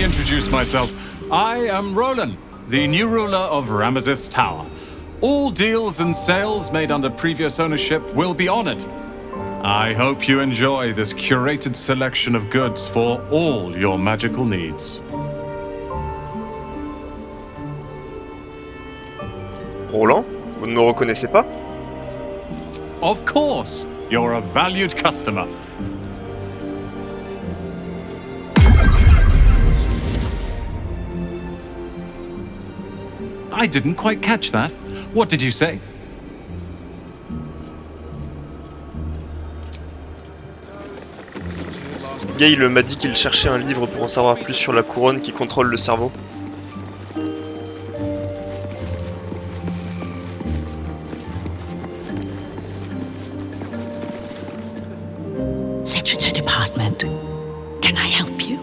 me introduce myself. I am Roland, the new ruler of Ramesith's Tower. All deals and sales made under previous ownership will be honored. I hope you enjoy this curated selection of goods for all your magical needs. Roland, vous ne me reconnaissez pas? Of course, you're a valued customer. I didn't quite catch that. What did you say? Gale m'a dit qu'il cherchait un livre pour en savoir plus sur la couronne qui contrôle le cerveau. Literature department. Can I help you?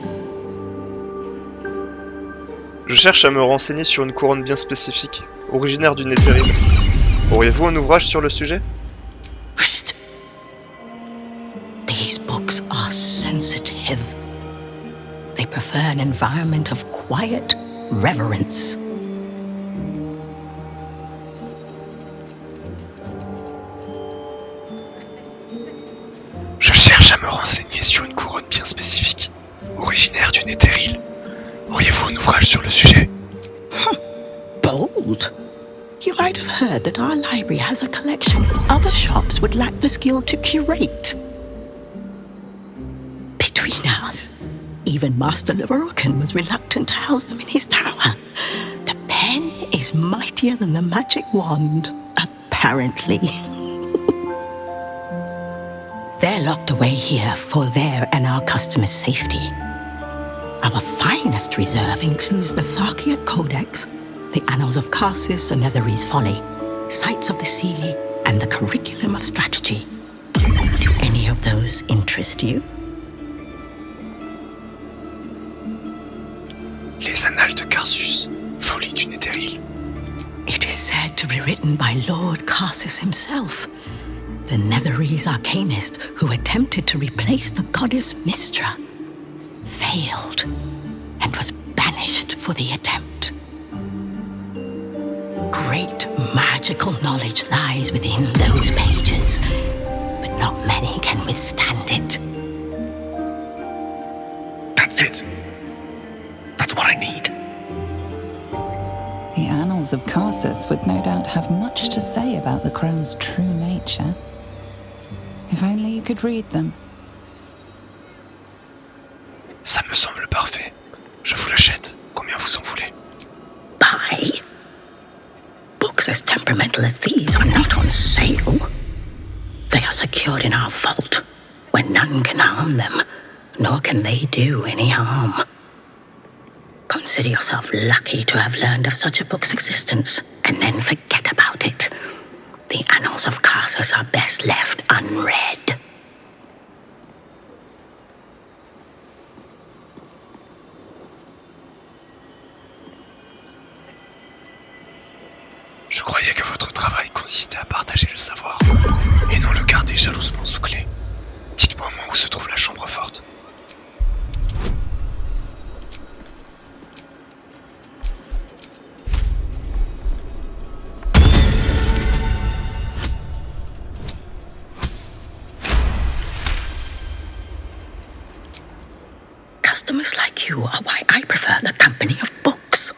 Je cherche à me renseigner sur une couronne bien spécifique, originaire du Netheril. Auriez-vous un ouvrage sur le sujet? Psst. These books are sensitive. They prefer an environment of quiet reverence. Je cherche à me renseigner sur une couronne bien spécifique, originaire du Netheril. Auriez-vous un ouvrage sur le sujet? Bold. You might have heard that our library has a collection other shops would lack the skill to curate. Between us, even Master Leveroken was reluctant to house them in his tower. The pen is mightier than the magic wand, apparently. They're locked away here for their and our customers' safety. Our finest reserve includes the Tharkiat Codex, the Annals of Karsus and Netherese Folie, Sites of the Sealy, and the Curriculum of Strategy. Do any of those interest you? Les Annales de Karsus, Folie du Netheril. It is said to be written by Lord Karsus himself, the Netherese arcanist who attempted to replace the goddess Mystra, failed, and was banished for the attempt. Great magical knowledge lies within those pages, but not many can withstand it. That's it. That's what I need. The Annals of Karsus would no doubt have much to say about the crow's true nature. If only you could read them. Ça me semble parfait. Je vous l'achète. Combien vous en voulez? Buy? Books as temperamental as these are not on sale. They are secured in our vault, where none can harm them, nor can they do any harm. Consider yourself lucky to have learned of such a book's existence, and then forget about it. The Annals of Karsus are best left unread. Je croyais que votre travail consistait à partager le savoir, et non le garder jalousement sous clé. Dites-moi où se trouve la chambre forte. Customers like you are why I prefer the company of books.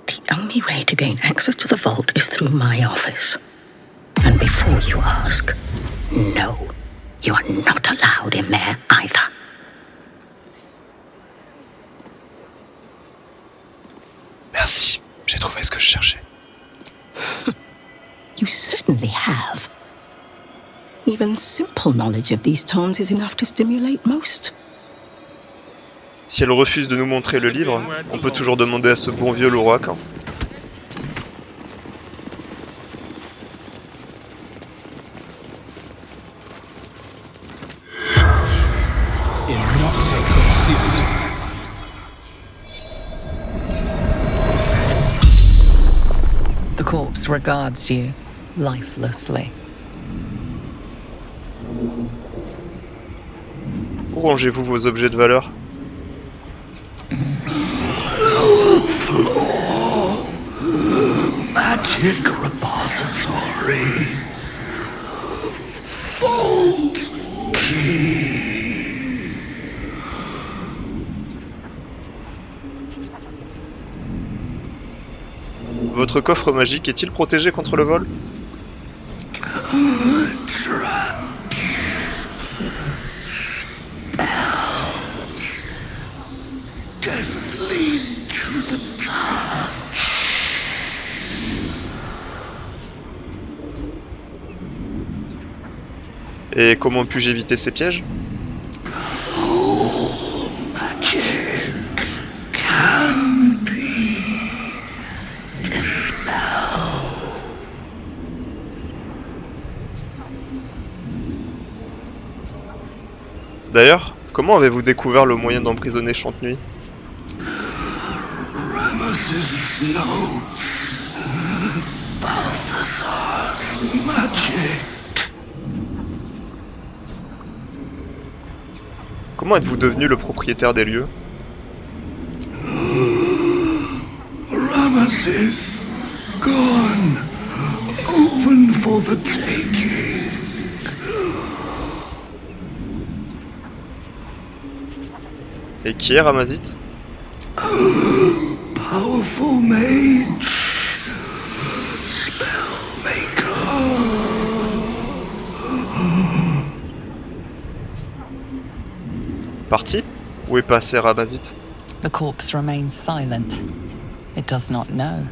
The only way to gain access to the vault is through my office. And before you ask, no, you are not allowed in there either. Merci, j'ai trouvé ce que je cherchais. You certainly have. Even simple knowledge of these tones is enough to stimulate most. Si elle refuse de nous montrer le livre, on peut toujours demander à ce bon vieux l'ouragan. The corpse regards you lifelessly. Où rangez-vous vos objets de valeur? floor. Magic repository. Vault key. Votre coffre magique est-il protégé contre le vol? Et comment puis-je éviter ces pièges? D'ailleurs, comment avez-vous découvert le moyen d'emprisonner Chante-Nuit? Ramesses notes. Baldurs's magic. Comment êtes-vous devenu le propriétaire des lieux? Ramesses gone. Open for the taking. Et qui est Ramazith? Powerful mage. Spellmaker. Parti? Où est passé Ramazith? The corpse remains silent. It does not know.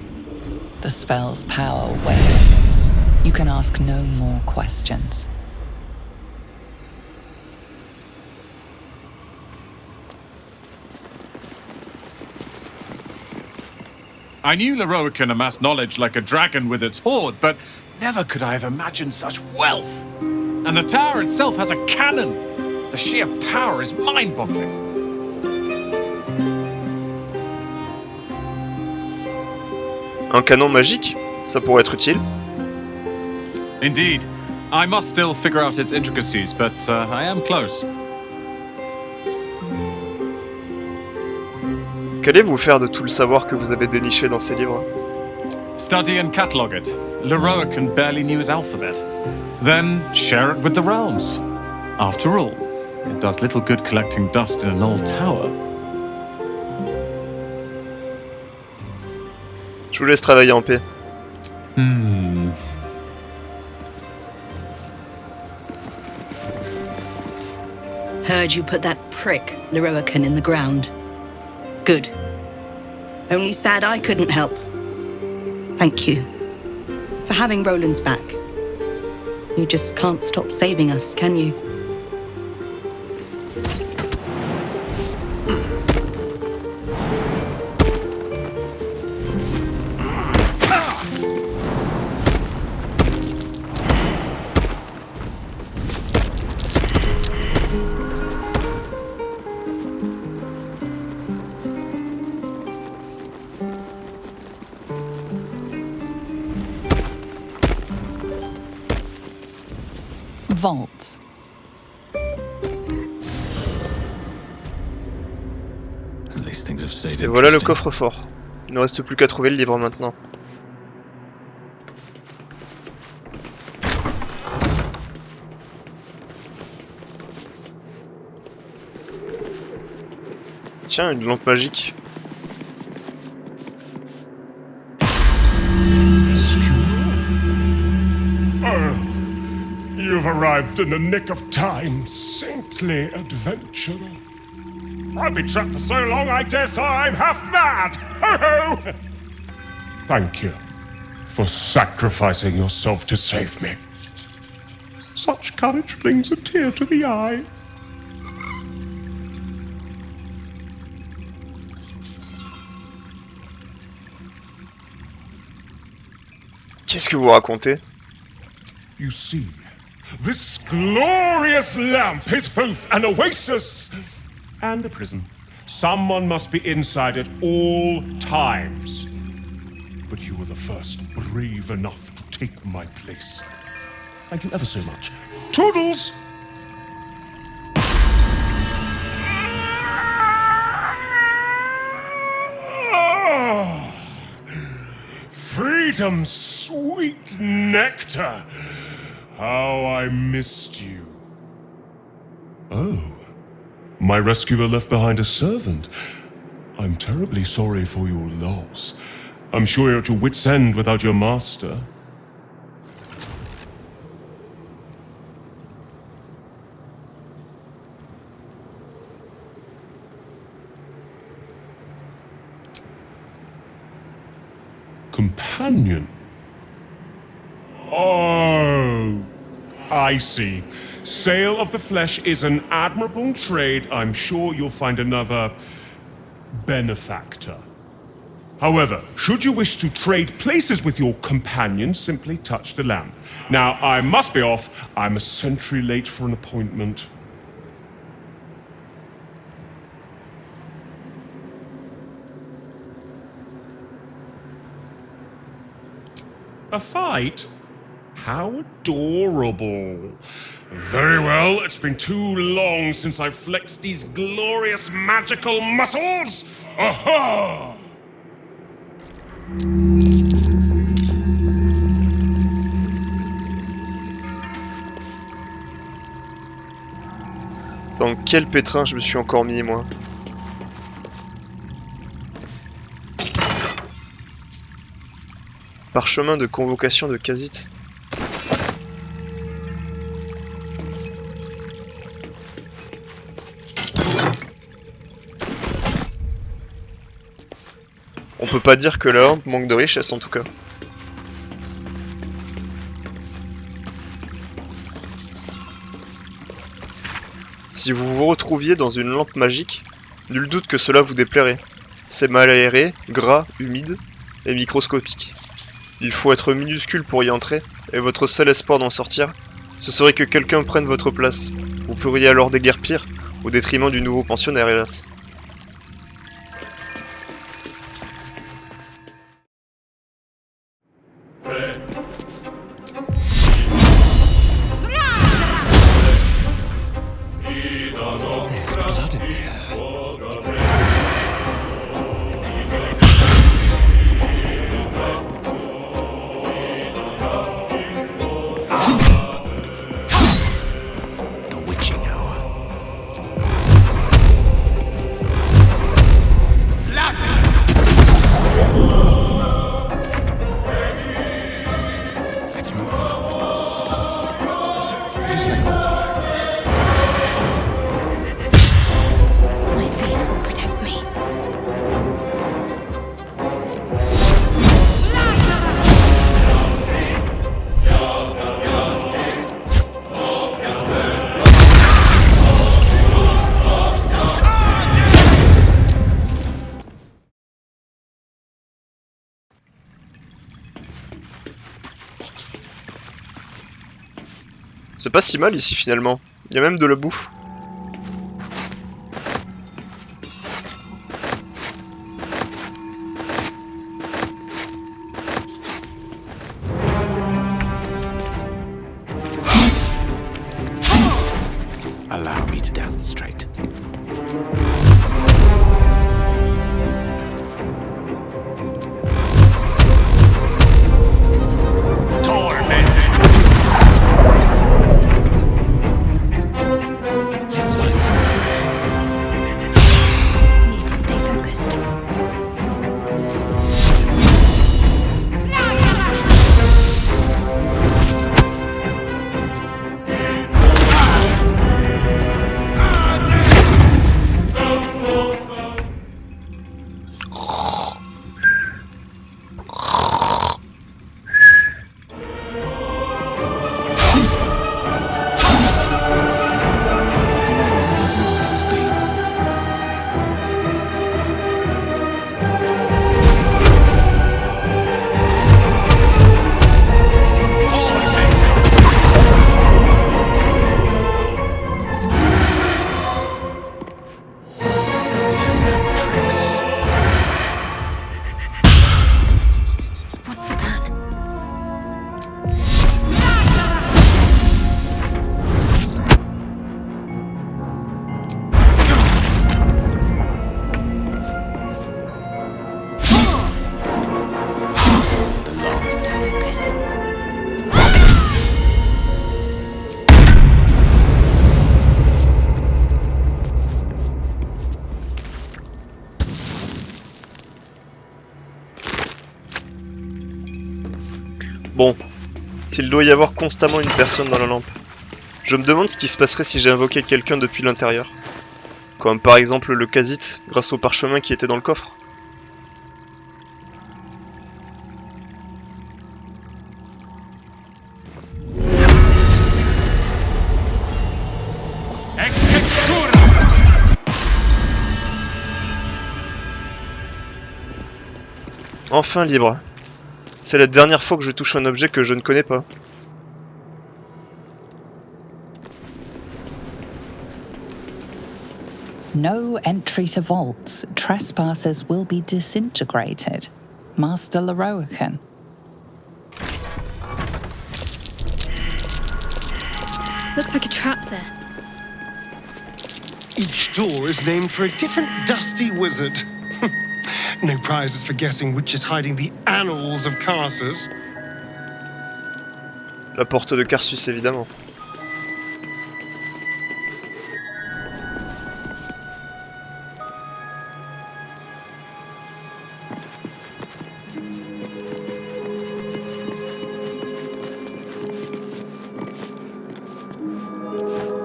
The spell's power wanes. You can ask no more questions. I knew Leroican amassed knowledge like a dragon with its hoard, but never could I have imagined such wealth. And the tower itself has a cannon. The sheer power is mind-boggling. Un canon magique? Ça pourrait être utile. Indeed. I must still figure out its intricacies, but I am close. Qu'allez-vous faire de tout le savoir que vous avez déniché dans ces livres? Study and catalogue it. Leroican barely knew his alphabet. Then share it with the realms. After all, it does little good collecting dust in an old tower. Je vous laisse travailler en paix. Heard you put that prick, Leroican, in the ground. Good. Only sad I couldn't help. Thank you. For having Roland's back. You just can't stop saving us, can you? Vaults. Et voilà le coffre-fort. Il ne reste plus qu'à trouver le livre maintenant. Tiens, une lampe magique. You've arrived in the nick of time, saintly adventurer. I've been trapped for so long, I dare say I'm half mad! Ho ho! Thank you for sacrificing yourself to save me. Such courage brings a tear to the eye. Qu'est-ce que vous racontez? You see, this glorious lamp is both an oasis and a prison. Someone must be inside at all times. But you were the first brave enough to take my place. Thank you ever so much. Toodles! Oh. freedom's sweet nectar. How I missed you. Oh, my rescuer left behind a servant. I'm terribly sorry for your loss. I'm sure you're at your wit's end without your master. Companion? Oh, I see. Sale of the flesh is an admirable trade. I'm sure you'll find another benefactor. However, should you wish to trade places with your companion, simply touch the lamp. Now, I must be off. I'm a century late for an appointment. A fight? How adorable. Very well, it's been too long since I flexed these glorious magical muscles. Aha! Dans quel pétrin je me suis encore mis, moi? Parchemin de convocation de Kha'Zit. On peut pas dire que la lampe manque de richesse en tout cas. Si vous vous retrouviez dans une lampe magique, nul doute que cela vous déplairait. C'est mal aéré, gras, humide et microscopique. Il faut être minuscule pour y entrer, et votre seul espoir d'en sortir, ce serait que quelqu'un prenne votre place. Vous pourriez alors déguerpir, au détriment du nouveau pensionnaire, hélas. Blood in the air. The witching hour. Let's move. Just like old times. My faith will protect me. C'est pas si mal ici finalement, il y a même de la bouffe. Allow me to demonstrate. Let's find some prey. Need to stay focused. Bon, s'il doit y avoir constamment une personne dans la lampe, je me demande ce qui se passerait si j'invoquais quelqu'un depuis l'intérieur. Comme par exemple le Kha'Zit, grâce au parchemin qui était dans le coffre. Enfin libre. C'est la dernière fois que je touche un objet que je ne connais pas. No entry to vaults. Trespassers will be disintegrated. Master Leroican. Looks like a trap there. Each door is named for a different dusty wizard. No prizes for guessing which is hiding the annals of Karsus. La porte de Karsus, évidemment.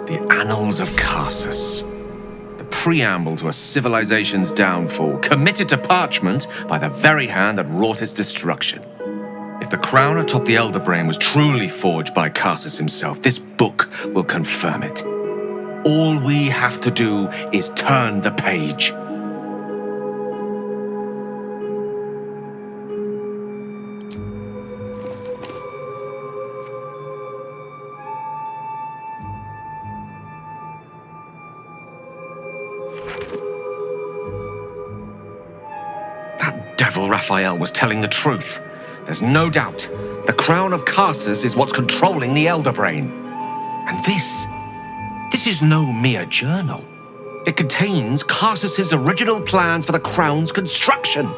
The annals of Karsus. Preamble to a civilization's downfall, committed to parchment by the very hand that wrought its destruction. If the crown atop the Elder Brain was truly forged by Karsus himself, this book will confirm it. All we have to do is turn the page. Devil Raphael was telling the truth. There's no doubt. The crown of Karsus is what's controlling the Elder Brain. And this is no mere journal. It contains Karsus's original plans for the crown's construction.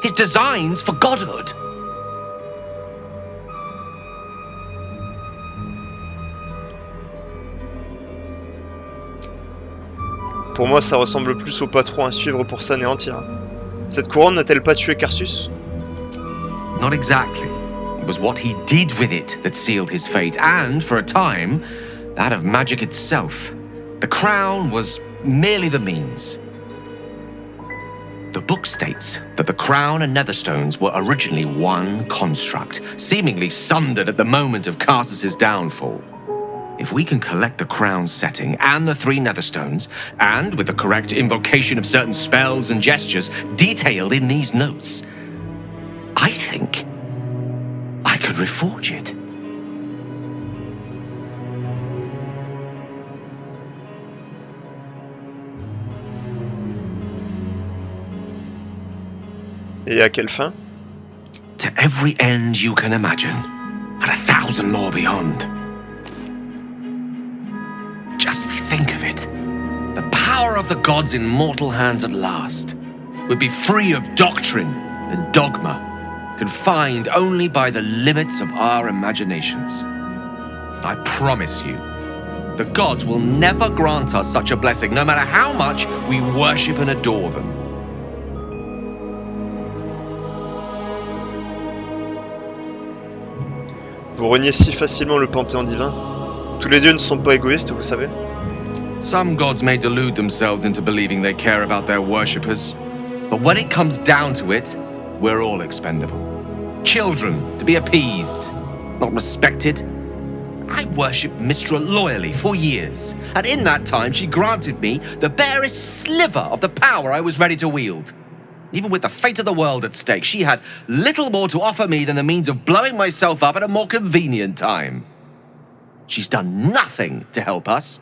His designs for godhood. Pour moi, ça ressemble plus au patron à suivre pour s'anéantir. Cette couronne n'a-t-elle pas tué Karsus? Not exactly. It was what he did with it that sealed his fate, and, for a time, that of magic itself. The crown was merely the means. The book states that the crown and netherstones were originally one construct, seemingly sundered at the moment of Karsus's downfall. If we can collect the crown's setting and the 3 netherstones, and with the correct invocation of certain spells and gestures detailed in these notes, I think I could reforge it. Et à quelle fin? To every end you can imagine, and 1,000 more beyond. Just think of it. The power of the gods in mortal hands at last would be free of doctrine and dogma, confined only by the limits of our imaginations. I promise you, the gods will never grant us such a blessing, no matter how much we worship and adore them. Vous reniez si facilement le panthéon divin? Tous les dieux ne sont pas égoïstes, vous savez. Some gods may delude themselves into believing they care about their worshippers. But when it comes down to it, we're all expendable. Children to be appeased, not respected. I worshipped Mistra loyally for years, and in that time she granted me the barest sliver of the power I was ready to wield. Even with the fate of the world at stake, she had little more to offer me than the means of blowing myself up at a more convenient time. She's done nothing to help us.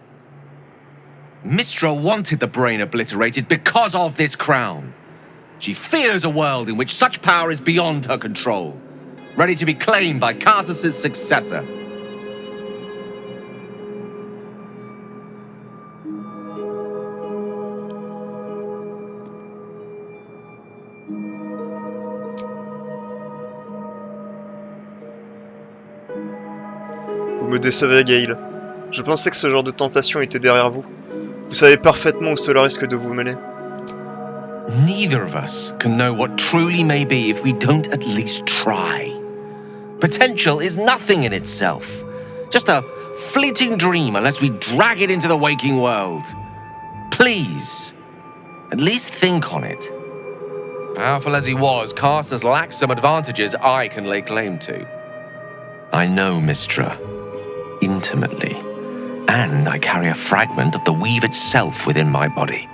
Mistra wanted the brain obliterated because of this crown. She fears a world in which such power is beyond her control, ready to be claimed by Karsus' successor. Vous me décevez, Gail. Je pensais que ce genre de tentation était derrière vous. Vous savez parfaitement où cela risque de vous mener. Neither of us can know what truly may be if we don't at least try. Potential is nothing in itself. Just a fleeting dream unless we drag it into the waking world. Please, at least think on it. Powerful as he was, Karsus lacks some advantages I can lay claim to. I know Mystra intimately, and I carry a fragment of the weave itself within my body.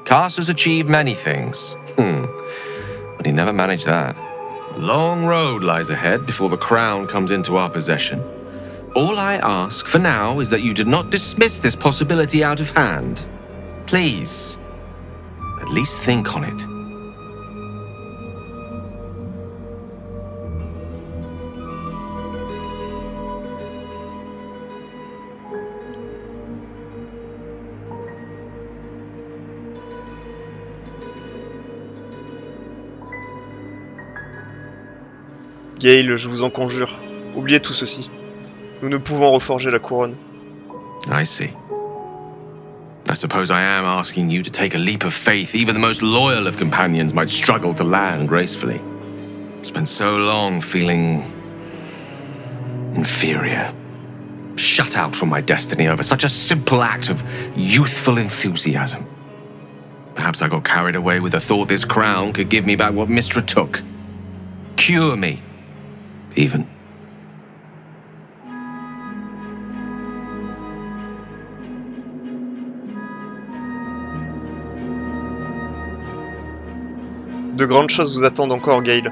Karsus achieved many things, but he never managed that. A long road lies ahead before the crown comes into our possession. All I ask for now is that you do not dismiss this possibility out of hand. Please, at least think on it. Gale, je vous en conjure, oubliez tout ceci. Nous ne pouvons reforger la couronne. I see. I suppose I am asking you to take a leap of faith even the most loyal of companions might struggle to land gracefully. Spent so long feeling inferior, shut out from my destiny over such a simple act of youthful enthusiasm. Perhaps I got carried away with the thought this crown could give me back what Mystra took. Cure me, even. De grandes choses vous attendent encore, Gale.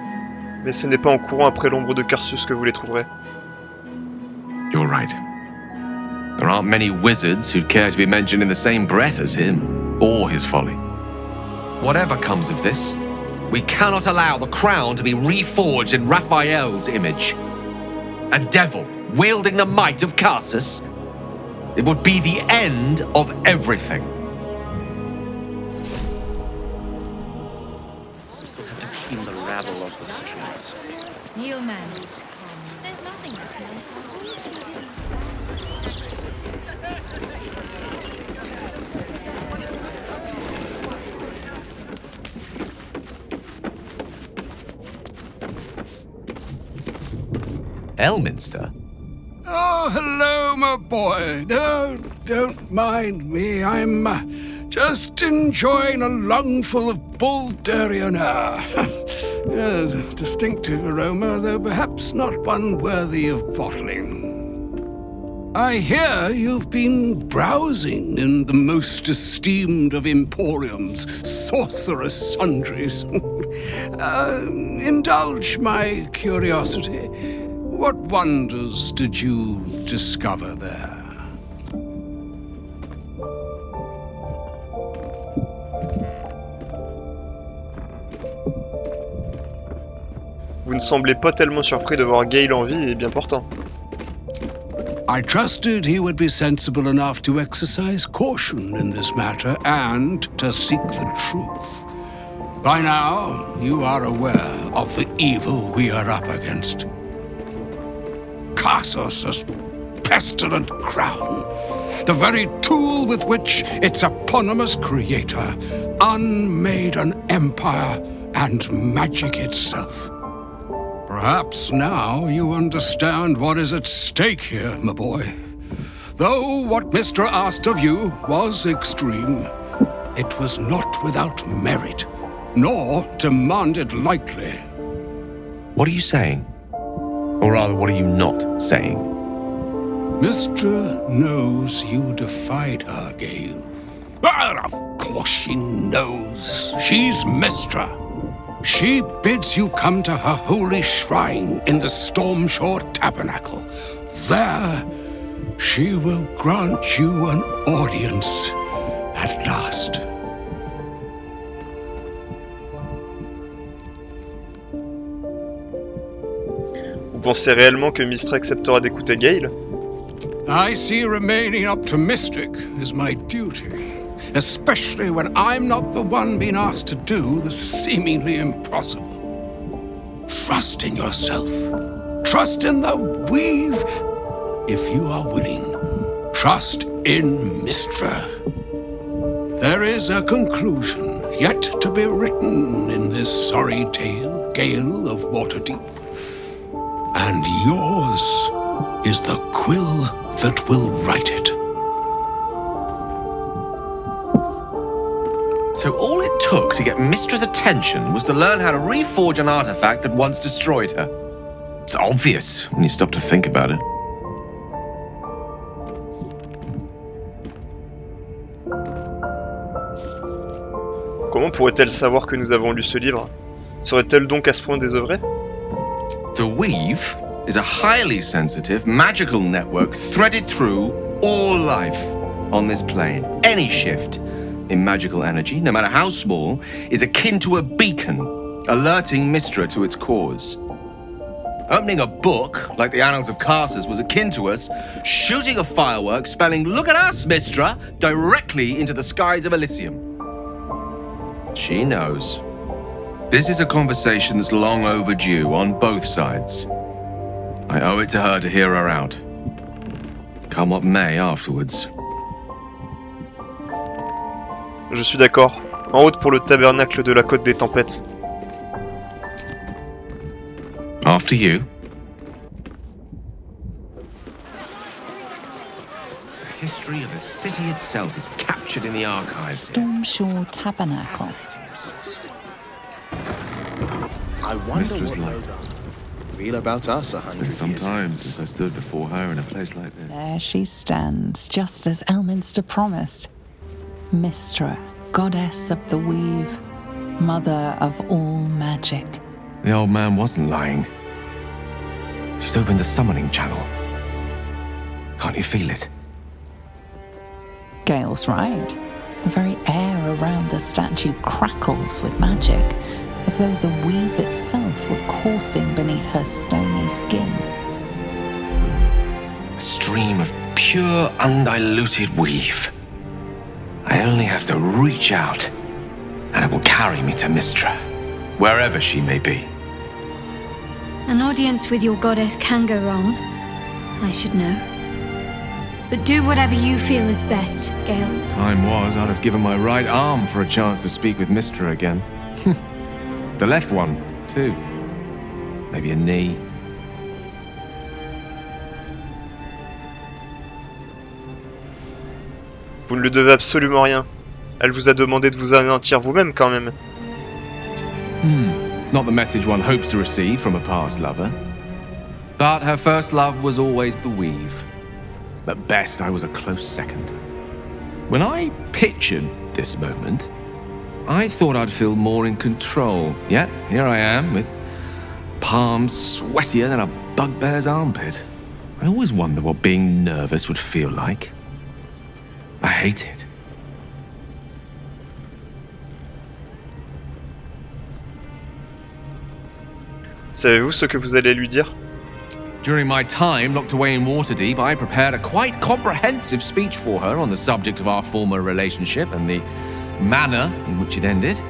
Mais ce n'est pas en courant après l'ombre de Karsus que vous les trouverez. You're right. There aren't many wizards who'd care to be mentioned in the same breath as him, or his folly. Whatever comes of this, we cannot allow the crown to be reforged in Raphael's image. A devil wielding the might of Karsus. It would be the end of everything. The rabble of the streets. Kneel, man. There's nothing Elminster? Oh, hello, my boy. No, don't mind me. I'm just enjoying a lungful of Baldurian air. Yes, a distinctive aroma, though perhaps not one worthy of bottling. I hear you've been browsing in the most esteemed of emporiums, sorcerous sundries. Indulge my curiosity. What wonders did you discover there? Vous ne semblez pas tellement surpris de voir Gale en vie, et bien pourtant. I trusted he would be sensible enough to exercise caution in this matter and to seek the truth. By now, you are aware of the evil we are up against. Karsus' pestilent crown, the very tool with which its eponymous creator unmade an empire and magic itself. Perhaps now you understand what is at stake here, my boy. Though what Mystra asked of you was extreme, it was not without merit, nor demanded lightly. What are you saying? Or rather, what are you not saying? Mystra knows you defied her, Gale. Well, of course she knows. She's Mystra. She bids you come to her holy shrine in the Stormshore Tabernacle. There, she will grant you an audience at last. Vous pensez réellement que Mystra acceptera d'écouter Gale? I see remaining optimistic is my duty, especially when I'm not the one being asked to do the seemingly impossible. Trust in yourself. Trust in the weave. If you are willing, trust in Mystra. There is a conclusion yet to be written in this sorry tale, Gale of Waterdeep. and yours is the quill that will write it. So all it took to get Mystra's attention was to learn how to reforge an artifact that once destroyed her. It's obvious when you stop to think about it. Comment pourrait-elle savoir que nous avons lu ce livre? Serait-elle donc à ce point désœuvrée? The Weave is a highly sensitive, magical network threaded through all life on this plane. Any shift in magical energy, no matter how small, is akin to a beacon, alerting Mystra to its cause. Opening a book, like the Annals of Karsus, was akin to us shooting a firework spelling, "Look at us, Mystra," directly into the skies of Elysium. She knows. This is a conversation that's long overdue on both sides. I owe it to her to hear her out. Come what may afterwards. Je suis d'accord. En route pour le tabernacle de la Côte des Tempêtes. After you. The history of the city itself is captured in the archives. Stormshore Tabernacle. Fascinating resource. I wonder Mystra's what life. feel about us 100 It's been some years time ago. since I stood before her in a place like this. There she stands, just as Elminster promised. Mystra, goddess of the weave, mother of all magic. The old man wasn't lying. She's opened the summoning channel. Can't you feel it? Gale's right. The very air around the statue crackles with magic, as though the weave itself were coursing beneath her stony skin. A stream of pure, undiluted weave. I only have to reach out, and it will carry me to Mystra, wherever she may be. An audience with your goddess can go wrong. I should know. But do whatever you feel is best, Gale. Time was I'd have given my right arm for a chance to speak with Mystra again. The left one, too. Maybe a knee. Vous ne lui devez absolument rien. Elle vous a demandé de vous anéantir vous-même quand même. Not the message one hopes to receive from a past lover. But her first love was always the weave. At best, I was a close second. When I pictured this moment, I thought I'd feel more in control. Yet, here I am, with palms sweatier than a bugbear's armpit. I always wonder what being nervous would feel like. I hate it. Savez-vous ce que vous allez lui dire? During my time locked away in Waterdeep, I prepared a quite comprehensive speech for her on the subject of our former relationship and the manner in which it ended.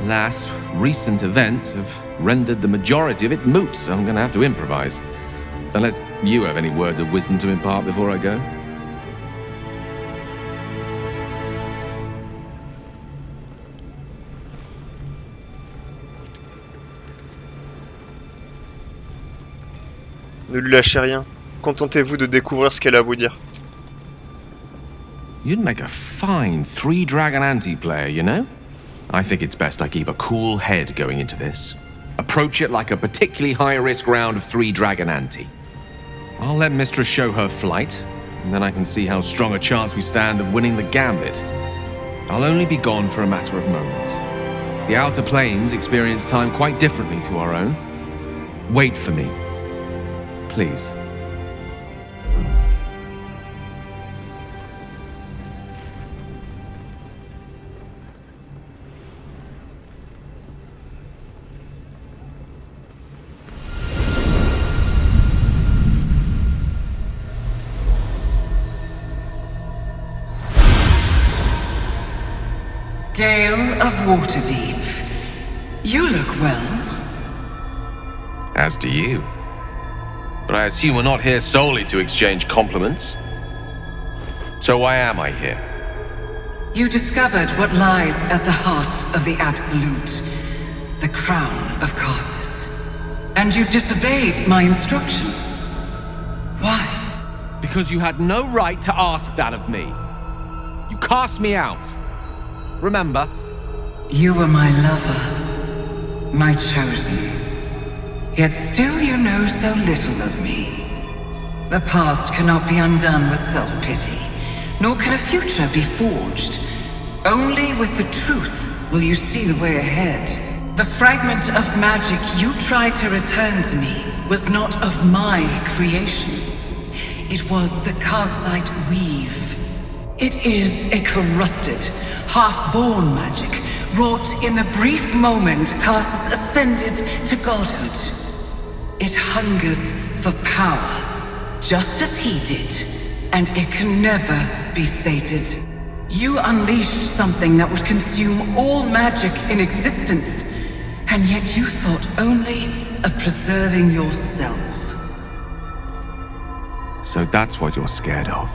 Alas, recent events have rendered the majority of it moot, so I'm going to have to improvise. Unless you have any words of wisdom to impart before I go. Ne lui lâchez rien. Contentez-vous de découvrir ce qu'elle a à vous dire. You'd make a fine 3-dragon anti-player, you know? I think it's best I keep a cool head going into this. Approach it like a particularly high-risk round of 3-dragon anti. I'll let Mystra show her flight, and then I can see how strong a chance we stand of winning the gambit. I'll only be gone for a matter of moments. The outer planes experience time quite differently to our own. Wait for me. Please. Gale of Waterdeep, you look well. As do you. But I assume we're not here solely to exchange compliments. So why am I here? You discovered what lies at the heart of the Absolute, the crown of Karsus. And you disobeyed my instruction. Why? Because you had no right to ask that of me. You cast me out. Remember? You were my lover, my chosen. Yet still you know so little of me. The past cannot be undone with self-pity, nor can a future be forged. Only with the truth will you see the way ahead. The fragment of magic you tried to return to me was not of my creation. It was the Karsite weave. It is a corrupted, half-born magic, wrought in the brief moment Karsus ascended to godhood. It hungers for power, just as he did, and it can never be sated. You unleashed something that would consume all magic in existence, and yet you thought only of preserving yourself. So that's what you're scared of.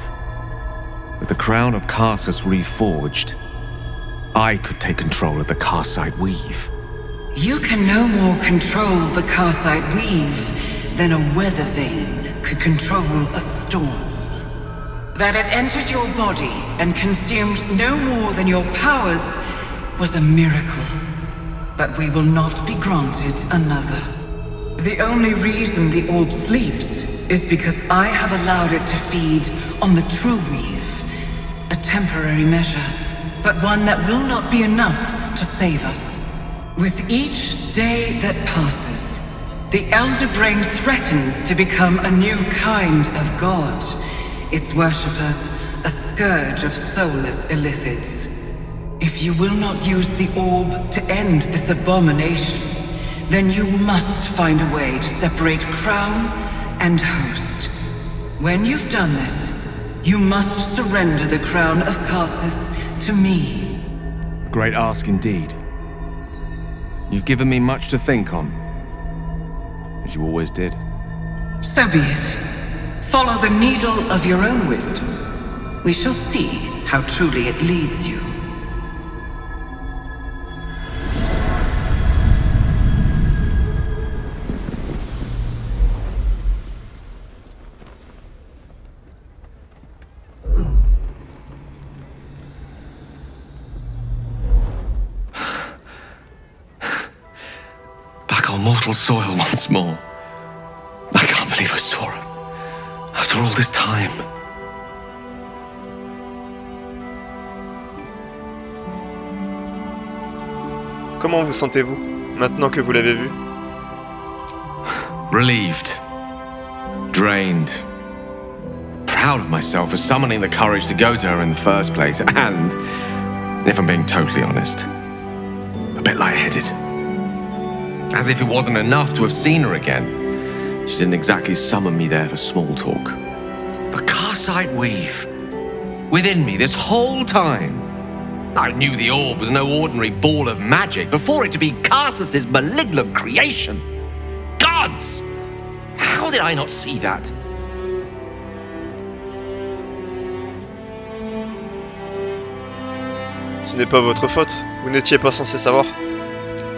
With the crown of Karsus reforged, I could take control of the Karsite weave. You can no more control the Karsite weave than a weather vane could control a storm. That it entered your body and consumed no more than your powers was a miracle. But we will not be granted another. The only reason the orb sleeps is because I have allowed it to feed on the true weave. A temporary measure, but one that will not be enough to save us. With each day that passes, the Elder Brain threatens to become a new kind of god. Its worshippers a scourge of soulless illithids. If you will not use the orb to end this abomination, then you must find a way to separate crown and host. When you've done this, you must surrender the crown of Karsus to me. A great ask indeed. You've given me much to think on, as you always did. So be it. Follow the needle of your own wisdom. We shall see how truly it leads you. Back on mortal soil once more. I can't believe I saw it. After all this time. Comment vous sentez-vous, maintenant que vous l'avez vu? Relieved. Drained. Proud of myself for summoning the courage to go to her in the first place, and, if I'm being totally honest, a bit lightheaded. As if it wasn't enough to have seen her again. She didn't exactly summon me there for small talk. The Karsite weave. Within me this whole time. I knew the orb was no ordinary ball of magic before it to be Karsus's malignant creation. Gods! How did I not see that? Ce n'est pas votre faute. Vous n'étiez pas censé savoir.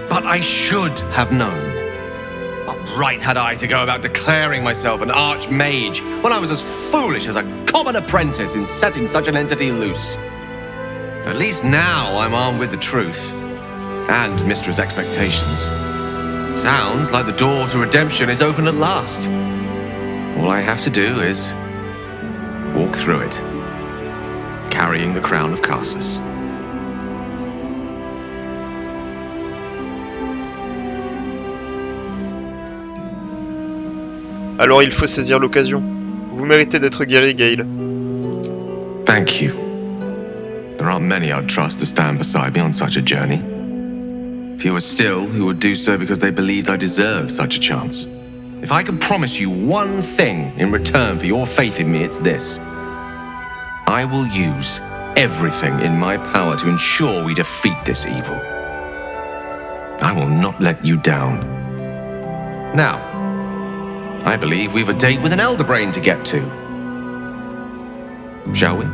But I should have known. What right had I to go about declaring myself an archmage when I was as foolish as a common apprentice in setting such an entity loose? At least now I'm armed with the truth, and Mistress' expectations. It sounds like the door to redemption is open at last. All I have to do is walk through it, carrying the crown of Karsus. Alors il faut saisir l'occasion. Vous méritez d'être guéri, Gale. Thank you. There aren't many I'd trust to stand beside me on such a journey. Fewer still who would do so because they believed I deserved such a chance. If I can promise you one thing in return for your faith in me, it's this. I will use everything in my power to ensure we defeat this evil. I will not let you down. Now, I believe we've a date with an Elder Brain to get to. Shall we?